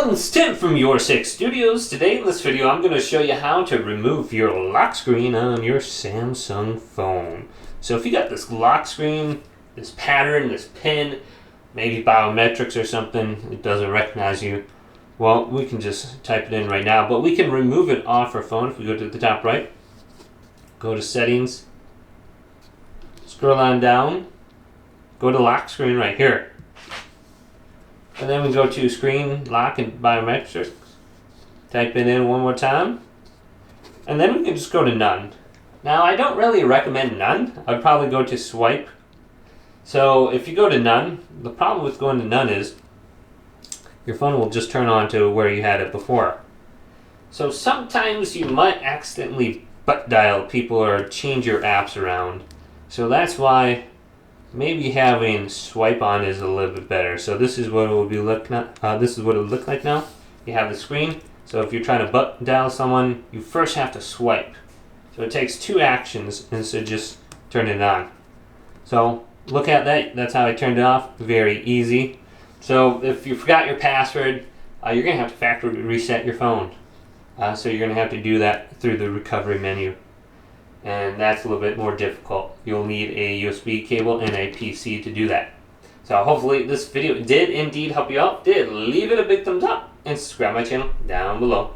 everyone, it's Tim from Your Six Studios. Today in this video I'm going to show you how to remove your lock screen on your Samsung phone. So if you got this lock screen, this pattern, this pin, maybe biometrics or something, it doesn't recognize you, well, we can just type it in right now, but we can remove it off our phone. If we go to the top right, go to settings, scroll on down, go to lock screen right here. And then we go to screen lock and biometrics. Type it in one more time. And then we can just go to none. Now I don't really recommend none. I'd probably go to swipe. So if you go to none, the problem with going to none is your phone will just turn on to where you had it before. So sometimes you might accidentally butt dial people or change your apps around. So that's why maybe having swipe on is a little bit better. So this is what it will be looking at. This is what it will look like now. You have the screen. So if you're trying to butt dial someone, you first have to swipe. So it takes two actions instead of just turning it on. So look at that. That's how I turned it off. Very easy. So if you forgot your password, you're going to have to factory reset your phone. So you're going to have to do that through the recovery menu. And that's a little bit more difficult. You'll need a USB cable and a PC to do that. So hopefully this video did indeed help you out. Leave it a big thumbs up and subscribe my channel down below.